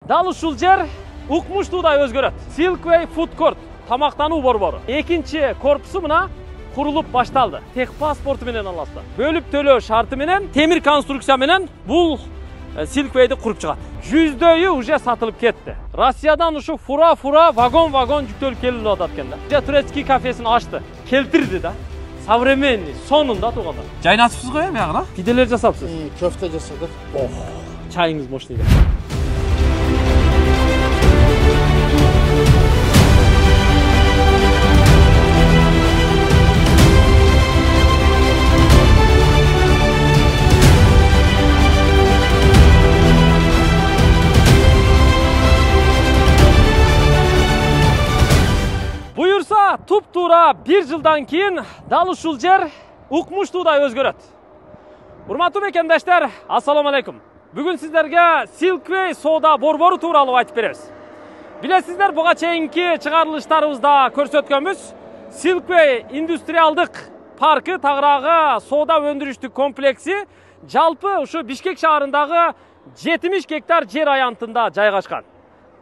Дал ушул жер укмуштуудай өзгөрөт. Silkway Food Court тамактануу борбору. Экинчи корпусу мына курулуп башталды. Техпаспорту менен аласыздар. Бөлүп төлөө шарты менен, темир конструкция менен бул Silkway'ди куруп чыгат. Жүздөөү уже сатылып кетти. Россиядан ушу фура вагон жүктөлүп келип атат экен да. Турецкий кафесин ачты. Келтирди да. Современный, сонунда туугандар. Жайнатыпсыз го эми ягына? Пиделер жасапсыз. Köfte жасадык. Ох, чайыңыз мощный. Buyursa tup-тура 1 жылдан кийин дал ушул жер укмуштуудай өзгөрөт. Урматтуу мекендаштар, ассаламу алейкум. Бүгүн сиздерге Silkway соода борбору тууралуу айтып беребиз. Билесиздер, буга чейинки чыгарылыштарыбызда көрсөткөнбүз, Silkway индустриалдык паркы тагыраагы соода өндүрүштүк комплекси жалпы ушу Бишкек шаарындагы 70 гектар жер аянтында жайгашкан.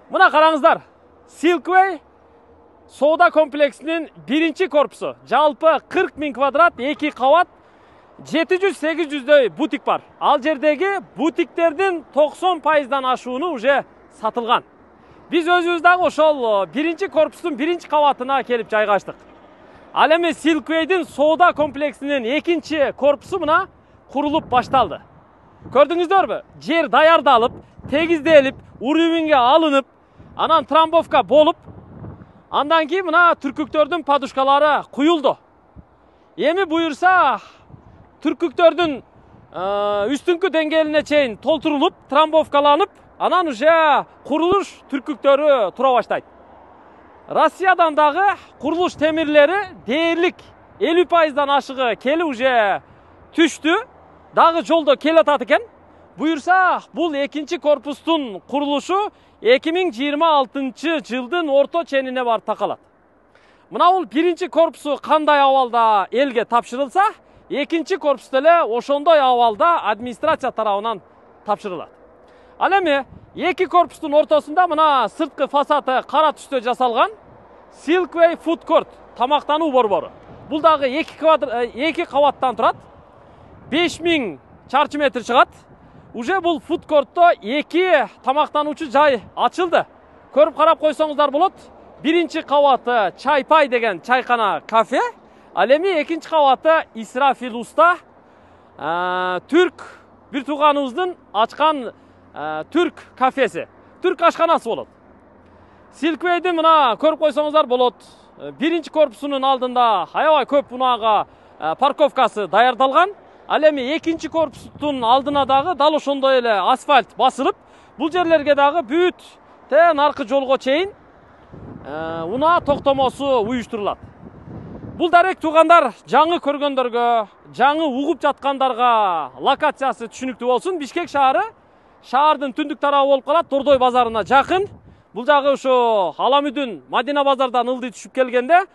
Мына караңыздар, Silkway соода комплексинин биринчи корпусу жалпы 40 000 квадрат, 2 кабат, 700-800дөй бутик бар. Ал жердеги бутиктердин 90%дан ашууну уже сатылган. Биз өзүбүз дагы ошол биринчи корпустун биринчи кабатына келип жайгаштык. Ал эми Silkway'дин соода комплексинин экинчи корпусу мына курулуп башталды. Көрдүңүздөрбү? Жер даярдалып, тегизделип, уровеньге алынып, анан трамбовка болуп, андан кийин мына түркүктөрдүн подушкалары куюлду. Эми буюрса түркүктөрдүн үстүңкү деңгээлине чейин толтурулуп, трамбовкаланып, анан уже курулуш түркүктөрү тура баштайт. Россиядан дагы курулуш темирлери дээрлик 50%дан ашыгы кели уже түштү, дагы жолдо келатат экен. Буюрса, бул экинчи корпустун курулушу 2026 жылдын орто ченине барып такалат. Мына бул биринчи корпусу кандай абалда элге тапшырылса, экинчи корпус деле ошондой абалда администрация тарабынан тапшырылат. Ал эми эки корпустун ортосунда мына сырткы фасады кара түстө жасалган Silkway Food Court тамактануу борбору. Бул дагы 2 кабаттан турат. 5000 чарчы метр чыгат. Уже бул Food Court'то 2 тамактануучу жай ачылды. Көрүп карап койсоңуздар болот. Биринчи кабаты Чайпай деген чайкана кафе. Ал эми экинчи кабаты Исрафил Уста түрк бир тууганыбыздын ачкан түрк кафеси, түрк ашканасы болот. Silkway'дин мына көрүп койсоңуздар болот. Биринчи корпусунун алдында аябай көп унага парковкасы даярдалган. Ал эми экинчи корпустун алдына дагы дал ошондой эле асфальт басылып, бул жерлерге дагы бүт наркы жолго чейин унаа токтомосу уюштурулат. Бул дарек туугандар жаңы көргөндөргө, жаңы угуп жаткандарга локациясы түшүнүктүү болсун. Бишкек шаары шаардын түндүк тарабы болуп калат, Тордой базарына жакын. Бул жагы ошо Аламүдүн Мадина базардан ылдый түшүп келгенде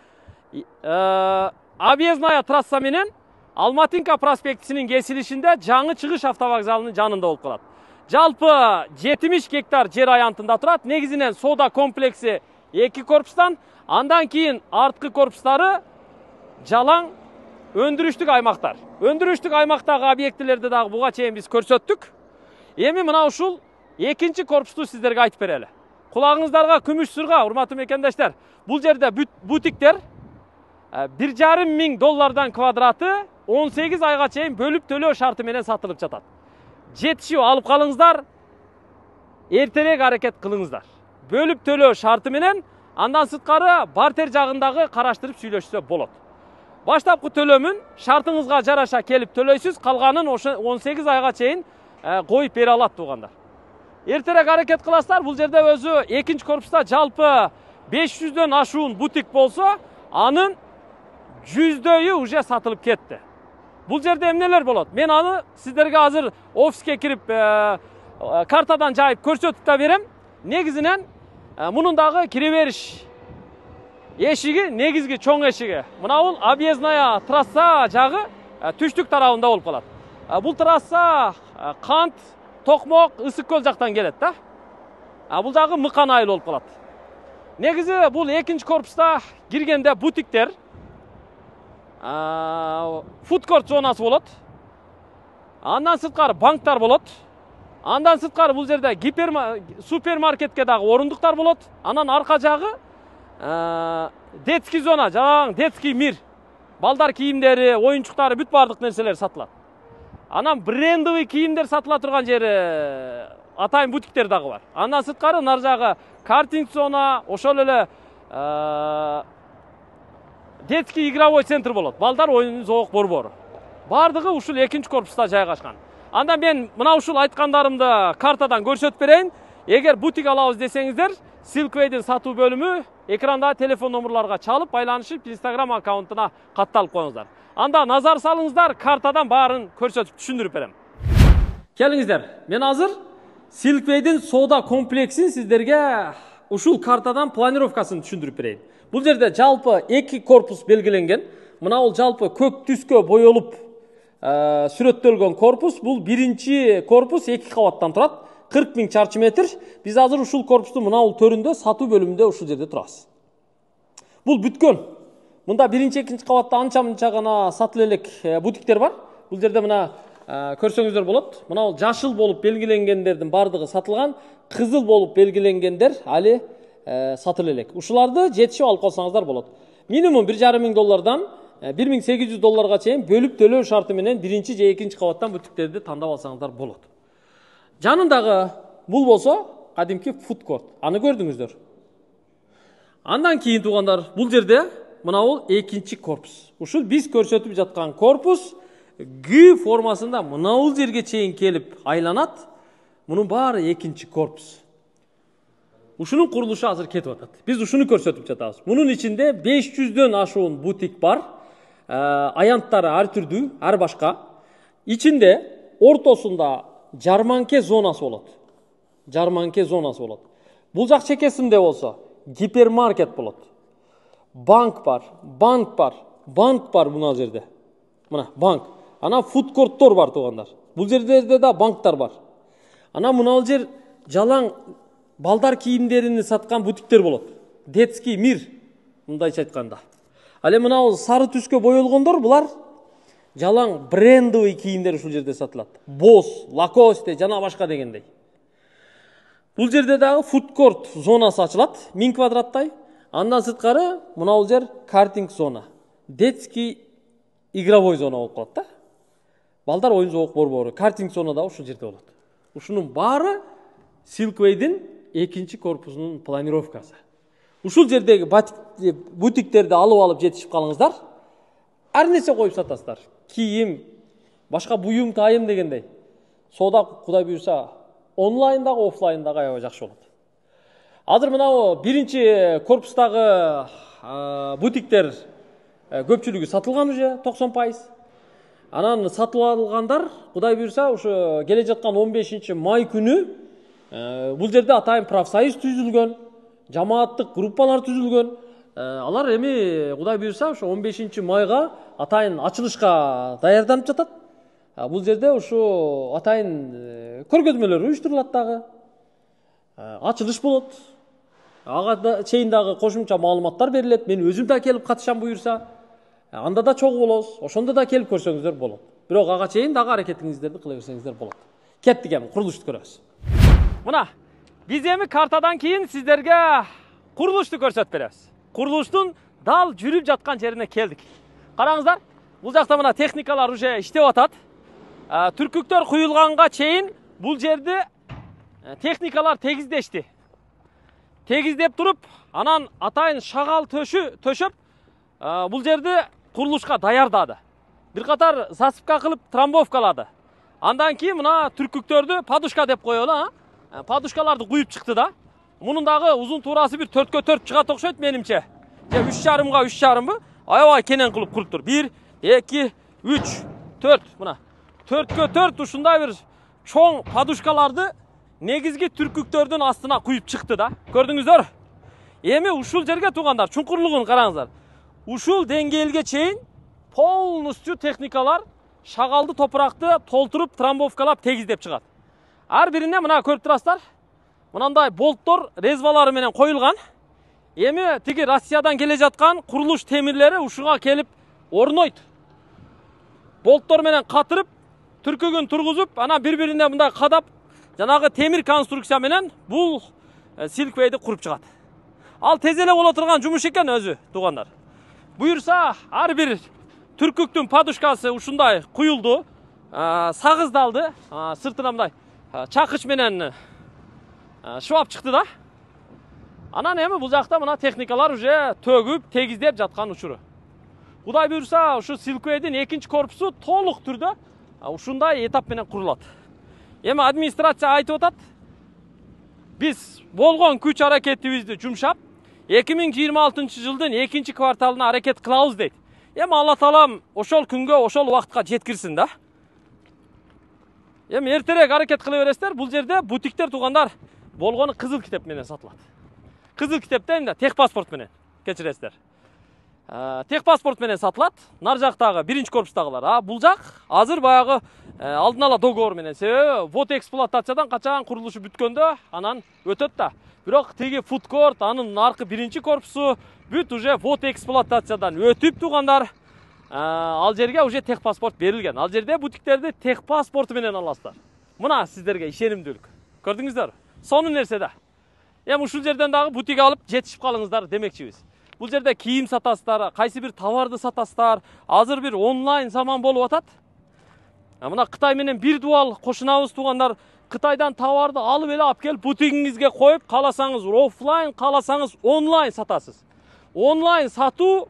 Объездная трасса менен Алматинка проспектисинин кесилишинде жаңы чыгыш автовокзалынын жанында болуп калат. Жалпы 70 гектар жер аянтында турат. Негизинен соода комплекси 2 корпустан, андан кийин арткы корпустары жалаң өндүрүштүк аймактар. Өндүрүштүк аймактагы объектилерди дагы буга чейин биз көрсөттүк. Эми мына ушул экинчи корпусту сиздерге айтып берели. Кулагыңыздарга күмүш сырга, урматтуу мекендаштар. Бул жерде бутиктер $1,500 квадраты 18 айга чейин бөлүп төлөө шарты менен сатылып жатат. Жетишип алып калыңыздар, эртерээк аракет кылыңыздар. Бөлүп төлөө шарты менен, андан сырткары бартер жагындагы караштырып сүйлөшсө болот. Баштапкы төлөмүн шартыңызга жараша келип төлөйсүз, калганын 18 айга чейин коюп бере алат туугандар. Эртерээк аракет кыласыздар. Бул жерде өзү экинчи корпуста жалпы 500дөн ашуун бутик болсо, анын 100дөйү уже сатылып кетти. Бул жерде эмнелер болот? Мен аны сиздерге азыр офиске кирип картадан жайып көрсөтүп да берем. Негизинен мунун дагы кире бериш эшиги, негизги чоң эшиги. Мына бул объездная трасса жагы түштүк тарабында болуп калат. Бул трасса кант, токмок, ысык көл жактан келет да. Бул дагы мыкан айыл болуп калат. Негизи бул экинчи корпуста киргенде бутиктер, фудкорт зонасы болот. Андан сырткары банктар болот. Андан сырткары бул жерде супермаркетке дагы орундуктар болот. Анан арка жагы детский зона, жаңы детский мир. Балдар кийимдери, оюнчуктары, бүт бардык нерселер сатылат. Анан брендовый кийимдер сатыла турган жери атайын бутиктер дагы бар. Андан сырткары нар жагы картинг зона, ошол эле детский игровой центр болот. Балдар оюн зоок борбору. Бардыгы ушул экинчи корпуста жайгашкан. Анда мен мына ушул айткандарымды картадан көрсөтүп берейин. Эгер бутик алабыз десеңиздер, Silkway'дин сатуу бөлүмү экранда телефон номерларга чалып, байланышып, Instagram аккаунтуна катталып коюңуздар. Анда назар салыңыздар, картадан баарын көрсөтүп түшүндүрүп берем. Келиңиздер, мен азыр Silkway'дин соода комплексин сиздерге ушул картадан планировкасын түшүндүрүп берейин. Бул жерде жалпы 2 корпус белгиленген. Мына бул жалпы көк түскө боелуп сүрөттөлгөн корпус. Бул биринчи корпус 2 кабаттан турат. 40 000 чарчы метр. Биз азыр ушул корпустун мына бул төрүндө сатуу бөлүмүндө ушул жерде турабыз. Бул бүткөн. Мында биринчи, экинчи кабатта анча-мынча гана сатыла элек бутиктер бар. Бул жерде мына көрсөңүздөр болот. Мына бул жашыл болуп белгиленгендердин бардыгы сатылган, кызыл болуп белгиленгендер али сатыла элек. Ушуларды жетишип алып калсаңыздар болот. Минимум $1,500 $1,800 чейин бөлүп төлөө шарты менен биринчи же экинчи кабаттан бутиктерди тандап алсаңыздар болот. Жанындагы бул болсо кадимки фудкорт. Аны көрдүңүздөр. Андан кийин туугандар, бул жерде мына бул экинчи корпус. Ушул биз көрсөтүп жаткан корпус Г формасында мына бул жерге чейин келип айланат. Мунун баары экинчи корпус. Ушунун курулушу азыр кетип атат. Биз ушуну көрсөтүп жатабыз. Мунун ичинде 500дөн ашуун бутик бар. Аянттары ар түрдүү, ар башка. Ичинде ортосунда жарманке зонасы болот. Жарманке зонасы болот. Бул жак чекесинде болсо гипермаркет болот. Банк бар, банк бар мына жерде. Мына банк. Ана фудкорттор бар туугандар. Бул жерде да банктар бар. Ана мына жер жалаң балдар кийимдерин саткан бутиктер болот. Детский мир, мындайча айтканда. Ал эми мына сары түскө боелгондор булар жалаң брендовый кийимдер ушул жерде сатылат. Boss, Lacoste жана башка дегендей. Бул жерде дагы фудкорт зонасы ачылат, 1000 квадраттай. Андан сырткары мына бул жер картинг зона. Детский игровой зона болуп калат да. Балдар оюн зоок борбору. Картинг зона да ушул жерде болот. Ушунун баары Silkway'дин экинчи корпусунун планировкасы. Ушул жердеги бутиктерди алып жетишип калыңыздар. Ар нерсе коюп сатасыздар. Кийим, башка буюм, тайым дегендей. Соода Кудай буйрса онлайндагы, офлайндагы аябай жакшы болот. Азыр мына биринчи корпустагы бутиктер көпчүлүгү сатылган уже 90%. Анан сатылып алгандар Кудай буйрса ушу келе жаткан 15 май күнү бул жерде атайын профсоюз түзүлгөн, жамааттык группалар түзүлгөн. Алар эми Кудай буйрса ушу 15 майга атайын ачылышка даярданып жатат. Бул жерде ушу атайын көргөзмөлөр уюштурулат дагы. Ачылыш болот. Ага чейин дагы кошумча маалыматтар берилет. Мен өзүм да келип катышам буйрса. Анда да чогуу болобуз. Ошондо да келип көрсөңүздөр болот. Бирок ага чейин дагы аракетиңиздерди кыла берсеңиздер болот. Кеттик эми курулушту көрөбүз. Мына биз эми картадан кийин сиздерге курулушту көрсөтүп беребиз. Курулуштун дал жүрүп жаткан жерине келдик. Караңыздар, бул жакта мына техникалар уже иштеп атат. Түркүктөр куюлганга чейин бул жерди техникалар тегиздешти. Тегиздеп туруп, анан атайын шагал төшөп, бул жерди курулушка даярдады. Бир катар засыпка кылып трамбовкалады. Андан кийин мына түркүктөрдү подушка деп коелу, подушкаларды куюп чыкты да. Мунун дагы узун туурасы бир 4x4 чыгат окшойт менимче. Же 3,5 3,5 аябай кенен кылып куруптур. 1 2 3 4 мына 4x4 ушундай бир чоң подушкаларды негизги түркүктөрдүн астына куюп чыкты да. Көрдүңүздөр? Эми ушул жерге туугандар, чуңкурлугун караңыздар. Ушул деңгээлге чейин полностью техникалар шагалды топуракты толтуруп, трамбовкалап, тегиздеп чыгат. Ар бирине мына көрүп турасыздар. Мынандай болттор резвалары менен коюлган. Эми тиги Россиядан келе жаткан курулуш темирлери ушуга келип орнойт. Болттор менен катырып, түркүгүн тургузуп, анан бири-бирине мындай кадап, жанагы темир конструкция менен бул Silkway'ди куруп чыгат. Ал тез эле боло турган жумуш экен өзү, туугандар. Буюрса, ар бир түркүктүн подушкасы ушундай куюлду, сагыздалды, сыртына мындай чакыч менен шваб чыкты да. Анан эми бул жакта мына техникалар уже төгүп, тегиздеп жаткан учуру. Кудай буюрса, ушу Silkway'дин экинчи корпусу толук түрдө ушундай этап менен курулат. Эми администрация айтып атат, биз болгон күч аракетибизди жумшап, 2026-жылдын экинчи кварталына аракет кылабыз дейт. Эми Алла таалам ошол күнгө, ошол убакытка жеткирсин да. Эми эртерээк аракет кыла бересиздер. Бул жерде бутиктер туугандар болгону кызыл китеп менен сатылат. Кызыл китепте эмне? Техпаспорт менен. Кечиресиздер. Техпаспорт менен сатылат. Нар жактагы биринчи корпустагылар. Бул жак азыр баягы алдын ала договор менен. Себеби вот эксплуатациядан качан курулушу бүткөндө анан өтөт да. Бирок тиги фудкорт, анын аркы биринчи корпусу бүт уже вот эксплуатациядан өтүп туугандар. Ал жерге уже техпаспорт берилген. Ал жерде бутиктерди техпаспорту менен аласыздар. Мына сиздерге ишенимдүүлүк. Көрдүңүздөр? Сонун нерсе да. Эми ушул жерден дагы бутик алып жетишип калыңыздар демекчибиз. Бул жерде кийим сатасыздар, кайсы бир товарды сатасыздар. Азыр бир онлайн заман болуп атат. Мына Кытай менен бир дуал кошунабыз туугандар. Кытайдан товарды алып эле алып келип бутигиңизге коюп, кааласаңыз офлайн, кааласаңыз онлайн сатасыз. Онлайн сатуу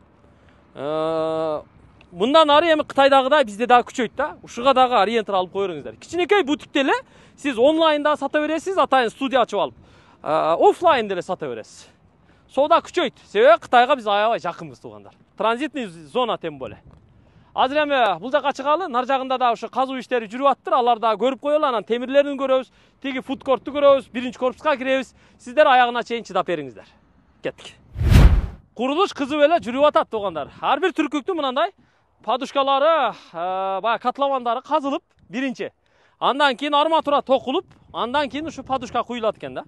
мындан ары эми Кытайдагыдай бизде дагы күчөйт да. Ушуга дагы ориентир алып кое бериңиздер. Кичинекей бутикте эле сиз онлайнда сата бересиз, атайын студия ачып алып. Офлайн деле сата бересиз. Соода күчөйт. Себеби Кытайга биз аябай жакынбыз туугандар. Транзитный зона тем более. Азыр эми бул жака чыгалы, нар жагында да ошо казуу иштери жүрүп аттыр. Алар да көрүп коелу, анан темирлерин көрөбүз, тиги фудкортту көрөбүз, биринчи корпуска киребиз. Сиздер аягына чейин чыдап бериңиздер. Кеттик. Курулуш кызып эле жүрүп атат туугандар. Ар бир түркүктүн мынандай подушкалары, баягы котловандары казылып, биринчи. Андан кийин арматура токулуп, андан кийин ушу подушка куюлат экен да.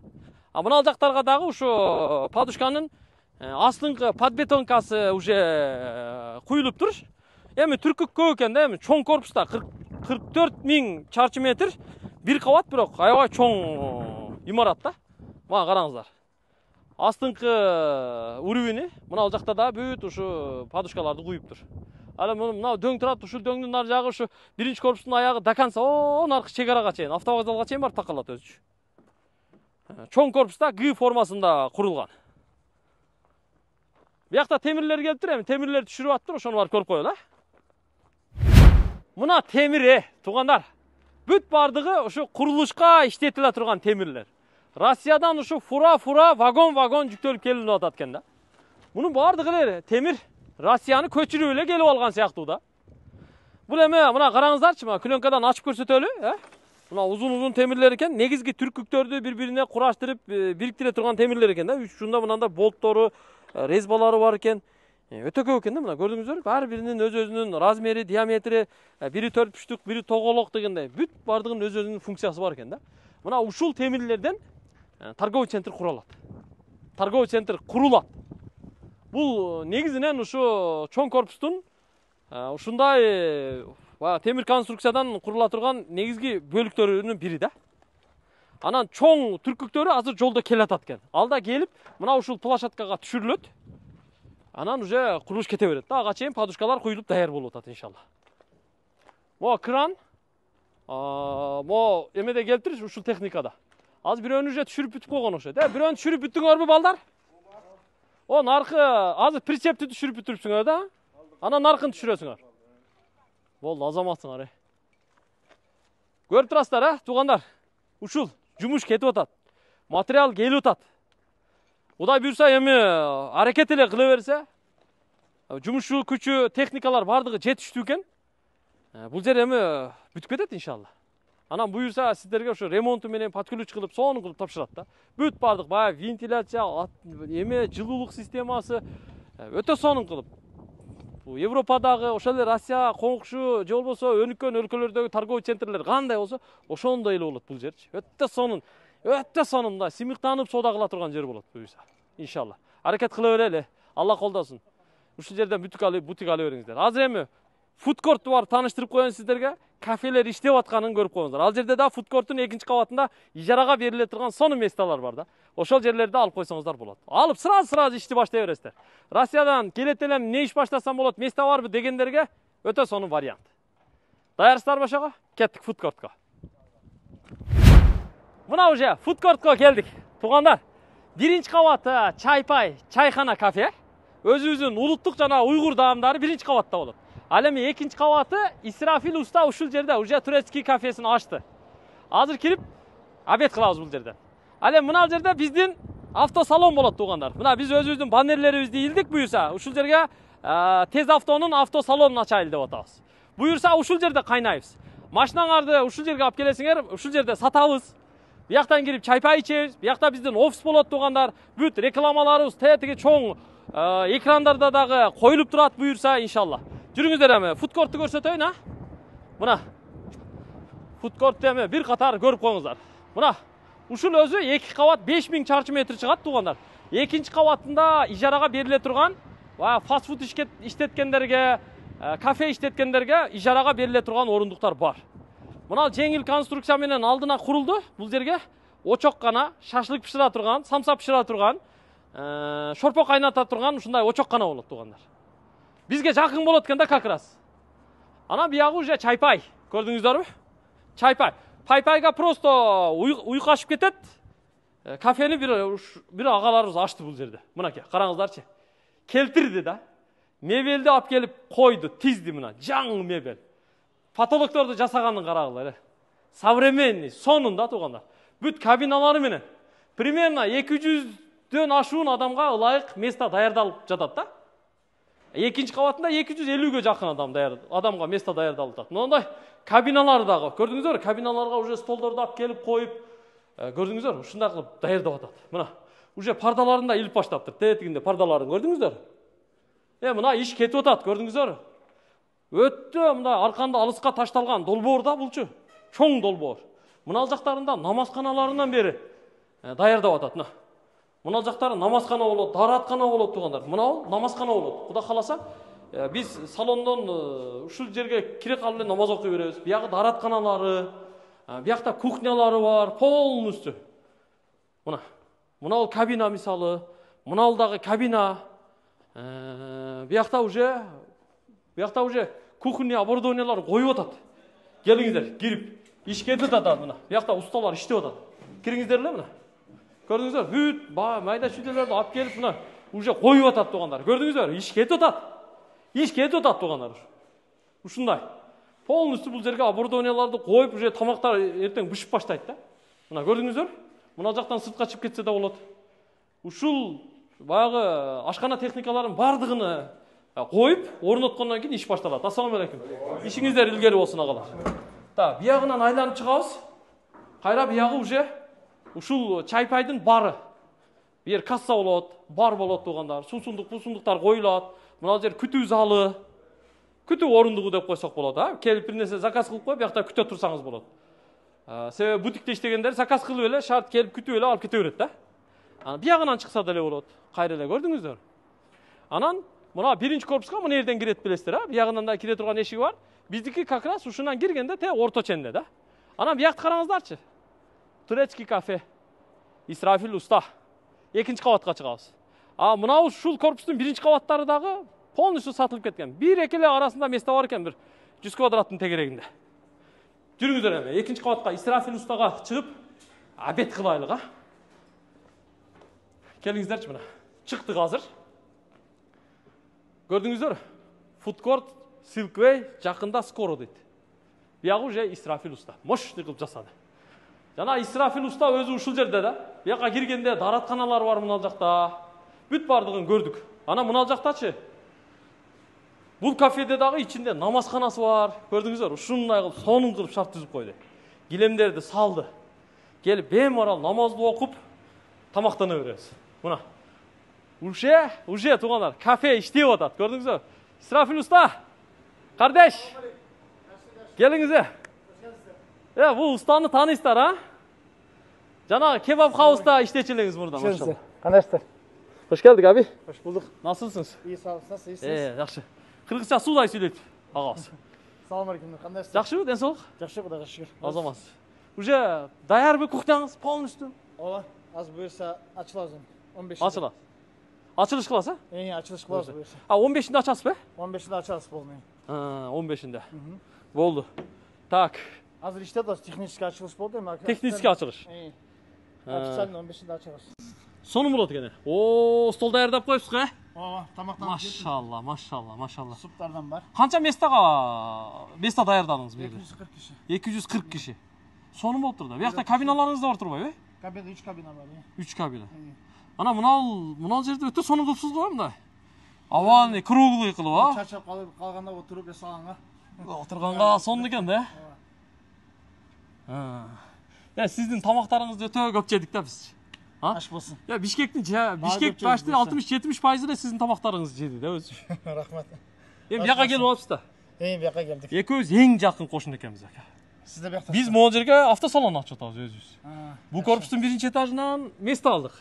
Мына жактарга дагы ушу подушканын астыңкы подбетонкасы уже куюлуптур. Эми түркүк көп экен да, эми чоң корпуста 44 000 чарчы метр, бир кабат, бирок аябай чоң имарат да. Мына караңыздар. Астыңкы уровени мына жакта да бүт ушу подушкаларды куюптур. Ала мына дөң турат, ушул дөңдүн нар жагы ушу биринчи корпустун аягы до конца, наркы чегарага чейин, автовокзалга чейин барып такалат өзүчү. Чоң корпуста Г формасында курулган. Биякта темирлер келиптир, эми темирлерди түшүрүп аттыр, ошону барып көрүп коелу. Мына темир, туугандар. Бүт бардыгы ушу курулушка иштетиле турган темирлер. Россиядан ушу фура вагон жүктөлүп келинип атат экен да. Мунун бардыгы эле темир Россияны көчүрүп эле келип алган сыяктуу да. Бул эми мына караңыздарчы, мына клёнкадан ачып көрсөтөлү, Мына узун темирлер экен, негизги түркүктөрдү бири-бирине кураштырып, бириктире турган темирлер экен да. Ушунда мындай болттору, резбалары бар экен. Өтө көп экен да, мына көрдүңүздөр. Баары биринин өз-өзүнүн размери, диаметри, бири 4 бүштүк, бири тоголок дегендей, бүт бардыгынын өз-өзүнүн функциясы бар экен да. Мына ушул темирлерден торговый центр курулат. Торговый центр курулат. Бул негизинен ушу чоң корпустун ушундай темир конструкциядан курула турган негизги бөлүктөрүнүн бири да. Анан чоң түркүктөрү азыр жолдо келатат экен. Алда келип, мына ушул площадкага түшүрүлөт. Анан уже курулуш кете берет да. Ага чейин подушкалар куюлуп даяр болуп атат иншалла. Мо кран, мо эмеде келиптир ушул техникада. Азыр бирөөнү уже түшүрүп бүтүп койгон окшойт. Бирөөнү түшүрүп бүттүңөрбү балдар? Наркы азыр прицепти түшүрүп бүтүрүпсүңөр да? Анан наркын түшүрөсүңөр. Болду, азаматсыңар. Көрүп турасыздар, туугандар. Ушул жумуш кетип атат. Материал келип атат. Кудай буйрса эми аракет эле кыла берсе, жумушчу күчү, техникалар бардыгы жетиштүү экен. Бул жер эми бүтүп кетет иншалла. Анан буйрса сиздерге ошо ремонту менен подключ кылып, сонун кылып тапшырат да. Бүт бардык баягы вентиляция, эме жылуулук системасы өтө сонун кылып. Европадагы, ошол эле Россия коңкушу же болбосо өнүккөн өлкөлөрдөгү торговый центрлер кандай болсо, ошондой эле болот бул жерчи. Өтө сонун. Өтө сонунда симиктанып соода кыла турган жер болот буюрса. Иншалла. Аракет кыла берели. Алла колдоsun. Ушул жерден бутик алып бериңиздер. Азыр эми фудкортту бар тааныштырып коеюн сиздерге. Кафелер иштеп атканын көрүп коюңуздар. Ал жерде да фудкорттун 2-кабатында ижарага бериле турган сонун месталар бар да. Ошол жерлерди алып койсоңуздар болот. Алып сразу ишти баштай бересиздер. Россиядан келет элем эмне иш баштасам болот, места барбы дегендерге өтө сонун вариант. Даярсыздарбы ошого? Кеттик фудкортко. Мына уже фудкортко келдик. Туугандар, 1-кабаты чай-пай, чайхана кафе. Өзүбүздүн улуттук жана уйгур даамдары 1-кабатта болот. Ал эми 2-кабаты Исрафил уста ушул жерде уже турецкий кафесин ачты. Азыр кирип обед кылабыз бул жерде. Ал эми мына жерде биздин автосалон болот туугандар. Мына биз өзүбүздүн баннерлерибизди илдик буюрса, ушул жерге тез автонун автосалонун ачайлы деп атабыз. Буюрса ушул жерде кайнайбыз. Машинаңарды ушул жерге алып келесиңер, ушул жерде сатабыз. Бияктан кирип чай-пай ичебиз. Биякта биздин офис болот туугандар. Бүт рекламаларыбыз тетиги чоң экрандарда дагы коюлуп турат буюрса иншалла. Жүрүңүздөр эми фудкортту көрсөтөйүн, а? Мына фудкортту эми бир катар көрүп коюңуздар. Мына ушул өзү 2 кабат 5000 чарчы метр чыгат туугандар. 2-кабатында ижарага бериле турган фастфуд иштеткендерге, кафе иштеткендерге ижарага бериле турган орундуктар бар. Мына жеңил конструкция менен алдына курулду. Бул жерге очок гана, шашлык пишира турган, самса пишира турган, шорпо кайната турган ушундай очок гана болот туугандар. Бизге жакын болот экен да как раз. Анан биягы уже чай-пай. Көрдүңүздөрбү? Чай-пай. Пай-пайга просто уйку ашып кетет. Кафени бир агаларыбыз ачты бул жерде. Мынакей, караңыздарчы. Келтирди да. Мебелди алып келип койду, тизди мына. Жаңы мебель. Потолокторду жасаганын карагыла. Современный, сонунда туугандар. Бүт кабиналары менен. Примерно 200дөн ашуун адамга ылайык места даярдалып жатат да. 2-кабатында 250ге жакын адамга места даярдалып жатат. Мындай кабиналары дагы. Көрдүңүздөр, кабиналарга уже столдорду алып келип коюп, көрдүңүздөр, ушундай кылып даярдап атат. Мына уже пардаларын да илип баштаптыр. Тетигинде пардаларын көрдүңүздөр. Мына иш кетип атат, көрдүңүздөр. Өттө мындай арканда алыска ташталган долбоор да булчу. Чоң долбоор. Мына жактарында намазканаларынан бери даярдап атат. Мына жактары намазкана болот, дараткана болот туугандар. Мына намазкана болот. Куда каласа, биз салондон ушул жерге кире калып эле намаз окуй беребиз. Биягы даратканалары, биякта кухнялары бар, полностью. Мына ол кабина мисалы, мына ол дагы кабина. Биякта уже кухня оборудованиялары коюп атат. Келиңиздер, кирип, иш кетип атат мына. Биякта усталар иштеп атат. Кириңиздер эле мына. Көрдүңүздөр, бүт майда шүйделерди алып келип мына уже коюп атат туугандар. Көрдүңүздөр, иш кетип атат. Иш кетип атат туугандар. Ушундай. Полностью бул жерге оборудованияларды коюп, уже тамактар эртең бышып баштайт да. Мына көрдүңүздөр? Мына жактан сыртка чыгып кетсе да болот. Ушул баягы ашкана техникаларын бардыгын коюп, орноткондон кийин иш башталат. Ассаламу алейкум. Ишиңиздер илгери болсун агалар. Та, биягынан айланып чыгабыз. Кайра биягы уже ушул чай-пайдын бары. Бир касса болот, бар болот туугандар. Суусундуктар коюлат. Мына жер күтүү залы, күтүү орундугу деп койсок болот, а? Келип бир нерсе заказ кылып коюп, биякта күтө турсаңыз болот. Себеби бутикте иштегендер заказ кылып эле, шарт келип күтүп эле алып кете берет да. Биягынан чыкса деле болот. Кайра эле көрдүңүздөр. Анан мына 1-корпуска мына жерден кирет билесиздер, а? Биягынан да кире турган эшиги бар. Биздики как раз ушунан киргенде те орто ченде да. Анан биякты караңыздарчы. Турецкий кафе. Исрафил уста. 2-кабатка чыгабыз. Мына ушул корпустун 1-кабаттары дагы полностью сатылып кеткен. Бир-эки эле арасында места бар экен, бир 100 квадраттын тегерегинде. Жүрүңүздөр эми 2-кабатка Исрафил устага чыгып, обед кылайлык, а? Келиңиздерчи мына. Чыктык азыр. Көрдүңүздөр? Фудкорт Silkway жакында скоро дейт. Биягы уже Исрафил уста. Мощный кылып жасады. Жана Исрафил уста өзү ушул жерде да. Бияка киргенде даратканалар бар мына жакта. Бүт бардыгын көрдүк. Ана мына жактачы. Бул кафеде дагы ичинде намазканасы бар. Көрдүңүздөр? Ушундай кылып сонун кылып шарт түзүп койду. Килемдерди салды. Келип беморал намазды окуп тамактана беребиз. Мына. Уже туугандар, кафе иштеп атат. Көрдүңүздөр? Исрафил уста. Кардеш. Келиңиздер. Бул устаны тааныйсыздар, а? Jana kebap house'da işletçiliğiniz burada maşallah. Qandaysizlar? Hoş geldik abi. Hoş bulduk. Nasılsınız? İyi sağ olun. Siz iyisiniz? Yaxşı. Kırgızca suday söyleyip ağası. Assalomu alaykum. Qandaysizlar? Yaxşı, den so'ng? Yaxshi, Xudoga shukr. Azamaz. Уже dayar bir kuxnyangiz полностью. Ola, az buyursa açılazım. 15. Açıla. Açılış kılasa? İyi, açılış kılaz buyursa. Ha 15'inde açasız be? 15'inde açarız bolmayı. Ha 15'inde. Oldu. Tak. Hazır işte de teknik açılış boldu ama. Teknik açılış. İyi. Açsan 15'inde açarız. Sonu mu oldu gene? Oo, stol dayardap koyupsiz he? Ola, tamaqdan Maşallah, maşallah, maşallah. suplardan var. Qancha mesta dayardadınız bu yerda? 240 kişi. 240 kişi. Sonu mu oldu da? Bu yoqda kabinalarınız da var turbayı? Kabinada 3 kabina var. 3 kabina. İyi. Ana bunal жерде өтө сонумдупсуз да мындай. Аваны круглый кылып, а? Çarçap kalganda oturup yasalanga. Отурганга сонун экен да. Ya sizin tamaklarınızda öte köp yedik de biz. Ha? Aş bolsun. Ya Bişkek Daha başta köp 60-70% da sizin tamaklarınız yedi de özü. Rahmat. Hem bu yoqqa kelip alıpsız da. İyi, bu yoqqa geldik. Ekөөбүз эң жакын кошун экенбиz aka. Siz de bu yoqta. Biz могул жерге автосалон ачып атабыз өзүбүз. Ha, Bu корпустун биринчи этажынан место алдык.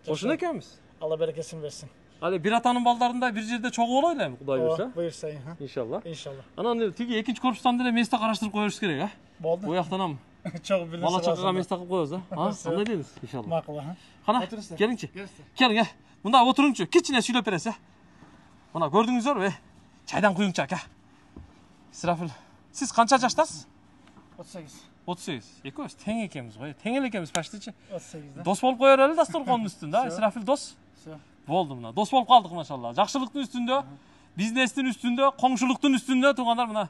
Ошон экенбиз. Allah bereketini versin. Али бир атанын балдарында бир жерде чогуу болойлу эми, Кудай буйрса. Buyursa iyi. Ha? Иншалла. İnşallah. Анан тиги экинчи корпустан деле место караштырып коюбуз керек, а? Boldu. Bu яктан Çok bilirsin. бала чакага место кылып коебуз, а? Кандай дейбиз? Иншалла. Makul ha. Кана, Oturursun. келиңчи. Gelirsin. Келиң, мында отуруңчу. Кичине сүйлөп бересиз, а? Мына көрдүңүздөрбү? Чайдан куюңчу ака. Исрафил, сиз канча жаштасыз? 38. 38. Экөөбүз тең экенбиз го. Тең эле экенбиз почтичи. 38'de. Дос болуп кое берели дасторкондун үстүндө, Исрафил дос. Все. Болду мына. Дос болуп калдык машалла. Жакшылыктын үстүндө, бизнестин үстүндө, коңшулуктун үстүндө туугандар мына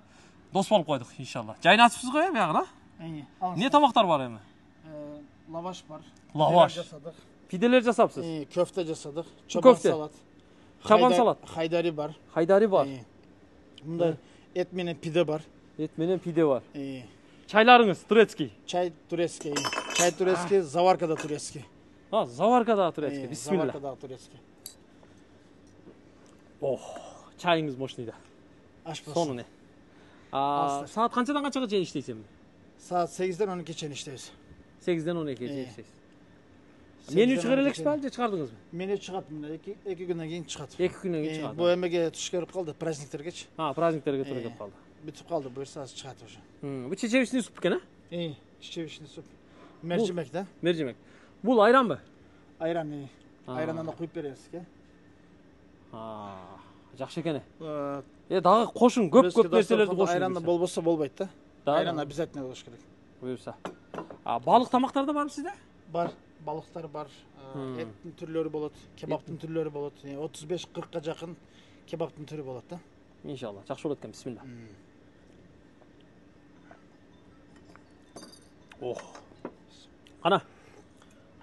дос болуп койдук иншалла. Жайнатыпсыз го эми биягына? İyi. Эмне тамактар бар эми? Lavaş var. Lavaş. Pideler Casadık. Пиделер жасапсыз. İyi. Köfte casadık. köfte. Salat. Çaban salat. Haydari var. Хайдари бар. İyi. Bunda et menен pide var. Эт менен пиде бар. İyi. Чайларыңыз турецкий. Çay tureski. İyi. Çay tureski, zavarka da tureski. Ha, заварка да турецкий. İyi. Бисмилла. Zavarka da tureski. Oh, чайыңыз мощныйда. Aş Sonu bolsun. ne? Aslı. Saat kançadan kançaga чейин иштейсиз? Saat 8'den 12 çen işteyiz. 8'den 12'ye чейин İyi. иштейсиz. Menü çıkar 12'den eleksiz mi? Çıkardınız mı? Menü çıkart mı? İki günden keyin çıkart. 2 günden İyi. çıkardı. Bu emeğe tuşkarıp kaldı. Prazdnikler geç. Ha, праздниктерге тура İyi. келип калды. Bitip kaldı. Buyursa az çıkart hocam. Bu чечевичный суп экен, а? İyi. Çiçeği sup. Mercimek de. Mercimek. Бул айранбы? Ayran iyi. Ha. Ayrandan da koyup veririz ki. Ha, жакшы экен. Ee, Дагы кошун, көп нерселерди кошун. Ayran da bol bolsa bolbaydı da. Dagы Ayran da обязательно olуш керек. буюрса. Балык тамактар да барбы сизде? Бар. Balıklar var. Etin türleri bolat. Kebaptın türleri bolat. 35-40'a yakın kebaptın türü bolat da. İnşallah. Жакшы болот экен. Бисмилла. Oh. Ana.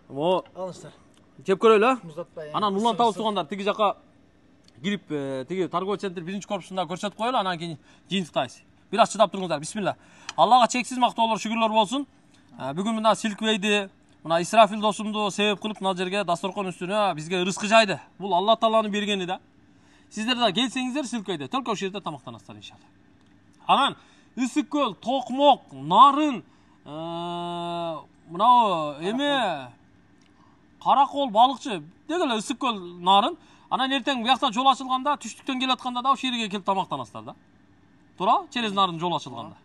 Mo Alınızlar. жеп көрөлү, а? Muzlatmayın. Анан улан табыз туугандар тиги жака кирип, тиги торговый центр биринчи корпусунда көрсөтүп коелу, анан кийин жыйынтыктайбыз. Бир аз чыдап туруңуздар. Бисмилла. Аллага чексиз мактоолор, шүгүрлөр болсун. Бүгүн мына Silkway'ди, мына Исрафил досумду себеп кылып мына жерге дасторкон үстүнө бизге ырыскы жайды. Бул Алла Тааланын бергени да. Сиздер да келсеңиздер Silkway'де, только ошол жерде тамактанасыздар иншалла. Анан ысык көл, токмок, нарын, мынау эме каракол балыкчы деги эле ысык көл нарын. Анан эртең буяктан жол ачылганда, түштүктөн келатканда да ошол жерге келип тамактанасыздар да. Туура? Через нарын жол ачылганда.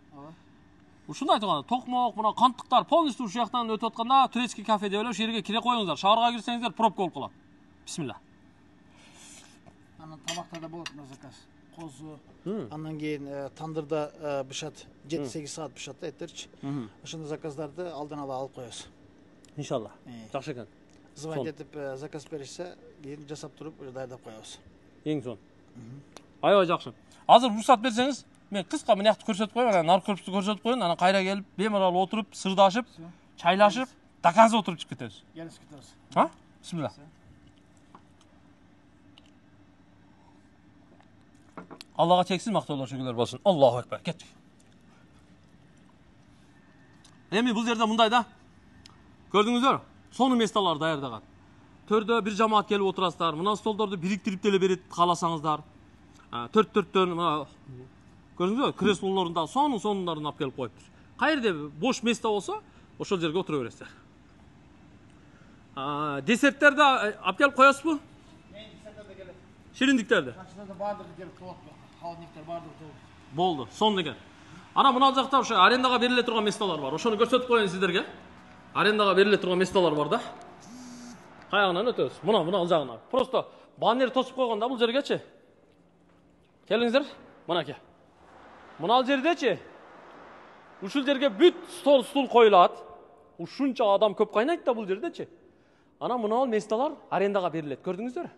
Ушундай айтганда, токмок, мына канттыктар полностью ушул жактан өтүп атканда турецкий кафе деп эле ошол жерге кире коюңуздар. Шаарга кирсеңиздер пробка болуп калат. Бисмилла. Анан тамактарда болот на заказ. Козу. Андан кийин тандырда бышат. 7-8 saat бышат да эттерчи. Ошондой заказдарды алдан ала алып коебуз. İnşallah. Жакшы экен. Звонить этип заказ беришсе, кийин жасап туруп даярдап коебуз. Эң сон. Аябай жакшы. Азыр уруксат берсеңиз, мен кыска мынакты көрсөтүп коеюн, анан наркы корпусту көрсөтүп коеюн, анан кайра келип, бемарал отуруп, сырдашып, чайлашып, доказы отуруп чыгып кетебиз. Келип кетебиз. Ha? Bismillah. Allah'a çeksiz maqtoolor şükürler bolsun. Allahu ekber. Kettik. Эми бул жерде мындай да. Көрдүңүздөр? Сону месталар даярдаган. Төрдө бир жамаат келип отурасыздар. Мына столдорду бириктирип деле берет кааласаңыздар. Төрттөн мына көрдүңүзбү? Креслолорунда сонун сонундарын алып келип коюптур. Кайерде бош место болсо, ошол жерге отура бересиздер. Десерттерді алып келіп қоясыз бу? Шириндиктерді. Karşıda vardır gelip toğut bu. Halnikler vardır toğut. Болды, сонун экен. Ана мына жакта ошо арендага бериле турган месталар бар. Ошону көрсөтүп коеюн сиздерге. Арендага бериле турган месталар бар да. Каягынан өтөбүз. Мына ал жагына. Просто баннер тосуп койгон да бул жергечи. Келиңиздер. Мынакей. Мына ал жердечи. Ушул жерге бүт стул коюлат. Ушунча адам көп кайнайт да бул жердечи. Ана мына ал месталар арендага берилет. Көрдүңүздөр?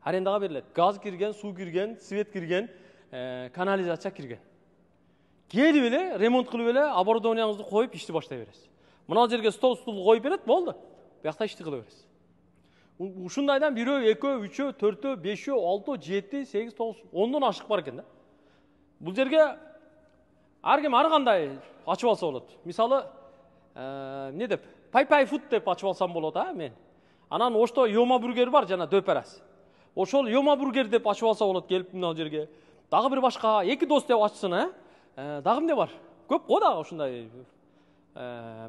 Арендаға беріледі. Газ кірген, су кірген, свет кірген, канализация кірген. Келіп еле, ремонт қылып еле, оборудованияңызды қойып, ішті баштай бересіз. Мына жерге стол қойып береді, болды. Бұяқта ішті қылып бересіз. Ушундайдан 1, 2, 3, 4, 5, 6, 7, 8, 9, 10-дан ашық бар екен да. Бұл жерге әркім арғандай ашып алса болады. Мысалы, не деп, пай фуд деп ашып алсам болады, мен. Анан ошто йома бургер бар, жана дөперас. Ошол йома бургер деп ашып алса болот келип мына жерге. Дагы бир башка эки дос деп ачсын, Дагы эмне бар? Көп го дагы ушундай.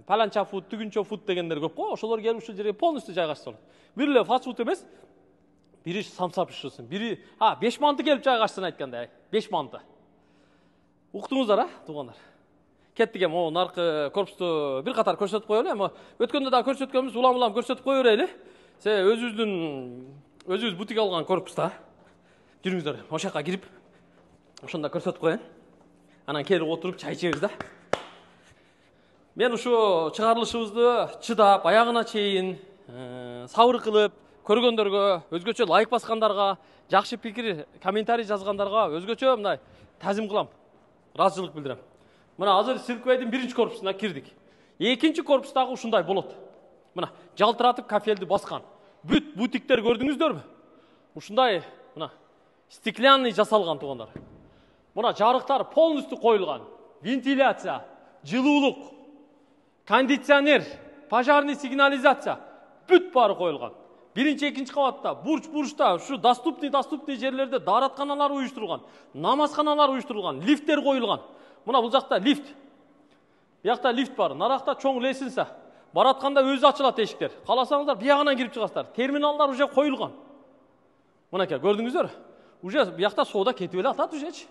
Паланча фуд, түгүнчө фуд дегендер көп го. Ошолор келип ушул жерге полностью жайгашса болот. Бири фаст фуд эмес. Бири самса пиширсин. Бири 5 манты келип жайгашсын айткандай. 5 манты. Уктуңуздар, туугандар. Кеттик эми могу наркы корпусту бир катар көрсөтүп коелу, эми өткөндө да көрсөткөнбүз, улам көрсөтүп кое берели. Өзүбүз бутик алган корпуста. Жүрүңүздөр, ошол жака кирип, ошондо көрсөтүп коеюн. Анан келип отуруп чай ичебиз да. Мен ушу чыгарылышыбызды чыдап, аягына чейин сабыр кылып, көргөндөргө, өзгөчө лайк баскандарга, жакшы пикир, комментарий жазгандарга өзгөчө мындай тазим кылам. Ыраазычылык билдирем. Мына азыр Silkway'дын 1-чи корпусуна кирдик. 2-чи корпустагы ушундай болот. Мына жалтыратып кафелди баскан. Бүт бутиктер көрдүңүздөрбү? Ушундай, мына стеклянный жасалган туугандар. Мына жарыктар полностью коюлган. Вентиляция, жылуулук, кондиционер, пожарный сигнализация бүт баары коюлган. 1-чи, 2-чи кабатта, бурчта, ушу доступный жерлерде дааратканалар уюштурулган, намазканалар уюштурулган, лифттер коюлган. Мына бул жакта лифт. Биякта лифт бар. Наракта чоң лестница. Баратканда өзү ачылат эшиктер. Каласаңыздар биягынан кирип чыгасыздар. Терминалдар уже коюлган. Мынакей, көрдүңүздөр? Уже биякта соода кетип эле атат ужечи.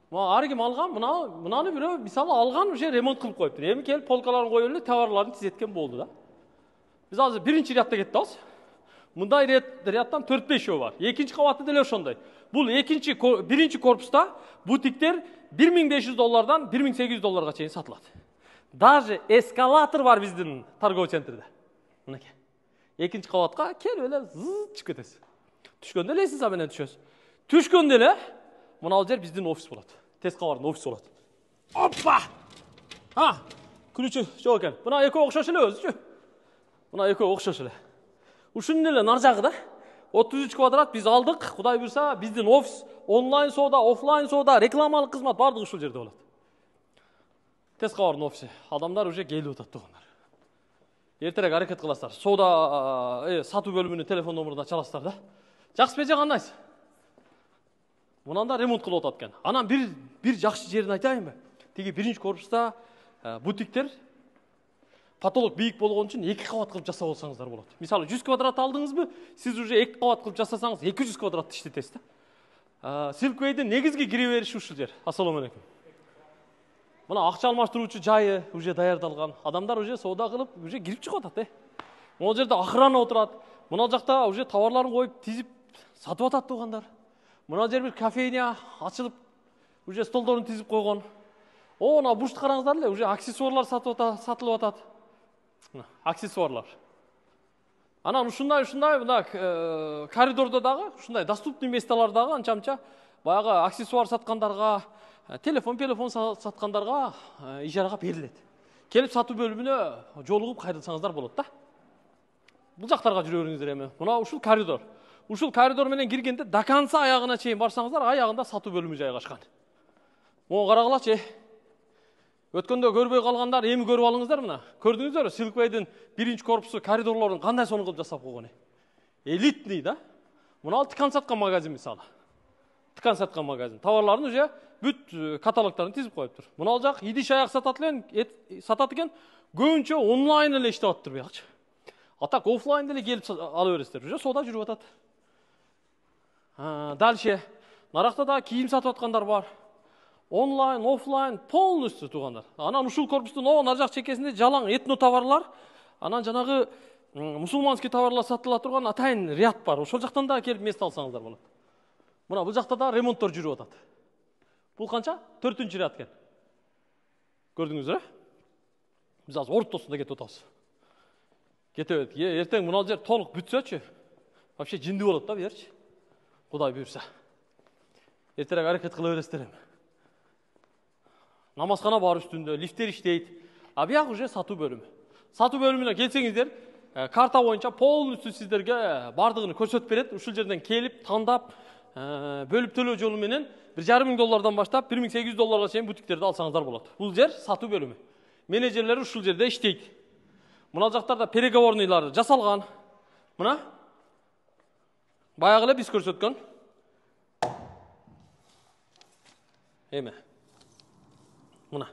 Мына ар ким алган, мынаны бирөө мисалы алган, уже ремонт кылып коюптур. Эми келип полкаларын коюп эле товарларын тизеткен болду да. Биз азыр 1-чи рядда кеттибиз. Мындай рядтан 4-5 жөө бар. 2-чи кабатты деле ошондой. Бул 1-чи корпуста бутиктер $1500 $1800 чейин сатылат. Даже эскалатор бар биздин торговый центрде. Мынакей. 2-чи кабатка келип эле чыгып кетесиз. Түшкөндө лестница менен түшөсүз. Түшкөндө эле мына ал жер биздин офис болот. Тез кабардын офис болот. Оппа! Ключи жок экен. Мына экөө окшош эле өзүчү. Мына экөө окшош эле. Ушунун эле нар жагы да. 33 квадрат биз алдык. Кудай буйрса, биздин офис, онлайн соода, офлайн соода, рекламалык кызмат бардыгы ушул жерде болот. Тез кабардын офиси. Адамдар уже келип атат туугандар. Эртерээк аракет кыласыздар. Соода сатуу бөлүмүнүн телефон номурун чаласыздар да. Жакшысызбы же кандайсыз? Мынанда ремонт кылып атат экен. Анан бир жакшы жерин айтайынбы? Тиги 1-чи корпуста бутиктер потолок бийик болгон үчүн 2 кабат кылып жасап алсаңыздар болот. Мисалы 100 квадрат алдыңызбы, сиз уже 2 кабат кылып жасасаңыз 200 квадратты иштетесиз да. Silkway'дин негизги кире бериши ушул жер. Ассаламу алейкум. Мына акча алмаштыруучу жайы уже даярдалган. Адамдар уже соода кылып, уже кирип чыгып атат. Могу жерде охрана отурат. Мына жакта уже товарларын коюп, тизип сатып атат туугандар. Мына жер бир кофейня ачылып, уже столдорун тизип койгон. Мына бушты караңыздар эле, уже аксессуарлар сатылып атат. Аксессуарлар. Анан ушундай мына коридордо дагы, ушундай доступный месталардагы анча-мынча баягы аксессуар саткандарга, телефон саткандарга ижарага берилет. Келип сатуу бөлүмүнө жолугуп кайрылсаңыздар болот да. Бул жактарга жүрө бериңиздер эми. Мына ушул коридор. Ушул коридор менен киргенде до конца аягына чейин барсаңыздар, аягында сатуу бөлүмү жайгашкан. Могу карагылачы. Өткөндө көрбөй калгандар эми көрүп алыңыздар мына. Көрдүңүздөрбү Silkway'дын 1-чи корпусу коридорлорун кандай сонун кылып жасап койгон. Элитный да. Мына тыкан саткан магазин мисалы. Тыкан саткан магазин. Товарларын уже бүт каталогдарын тизип коюптур. Мына ал жак идиш аяк сатат экен, көбүнчө онлайн эле иштеп атыптыр буякчы. А так офлайн деле келип ала бересиздер. Уже соода жүрүп атат. Дальше наракта да кийим сатып аткандар бар. Онлайн, офлайн полностью тугандар. Анан ушул корпустун ар жак чекесинде жалаң этно товарлар, анан жанагы мусулманский товарлар сатыла турган атайын ряд бар. Ошол жактан да келип место алсаңыздар болот. Мына бул жакта да ремонттор жүрүп атат. Бул канча? 4-чү ряд экен. Көрдүңүздөр? Биз азыр ортосунда кетип атабыз. Кетебет. Эртең мына жер толук бүтсөчү, вообще жинди болот да бу жерчи. Кудай буйрса. Эртерээк аракет кыла бересиздер эми. Намазхана бар үстүндө, лифттер иштейт. А бияк уже сатуу бөлүмү. Сатуу бөлүмүнө келсеңиздер, карта боюнча полностью сиздерге бардыгын көрсөтүп берет. Ушул жерден келип, тандап, бөлүп төлөө жолу менен $1,500 баштап $1,800 чейин бутиктерди алсаңыздар болот. Бул жер сатуу бөлүмү. Менеджерлер ушул жерде иштейт. Мына жактарда переговорныйлар жасалган. Мына баягы эле биз көрсөткөн. Эме. Мына.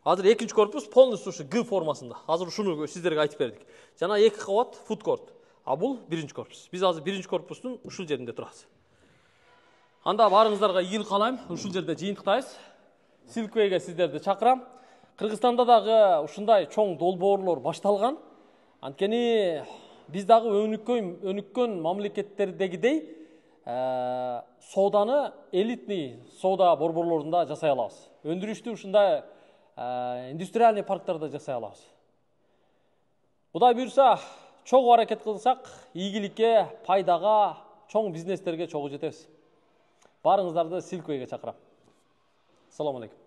Азыр 2-чү корпус полностью ушу Г формасында. Азыр ушуну сиздерге айтып бердик. Жана 2 кабат фудкорт. А бул 1-чү корпус. Биз азыр 1-чү корпустун ушул жеринде турабыз. Анда барыңыздарга ийгилик каалайм. Ушул жерде жыйынтыктайбыз. Silkway'ге сиздерди чакырам. Кыргызстанда дагы ушундай чоң долбоорлор башталган. Анткени биз дагы өнүккөн мамлекеттердегидей сооданы элитный соода борборлорунда жасай алабыз. Өндүрүштү ушундай индустриальный парктарда жасай алабыз. Кудай буйрса, чогуу аракет кылсак, ийгиликке, пайдага, чоң бизнестерге чогуу жетебиз. Барыңыздарды Silkway'ге чакырам. Assalomu alaykum.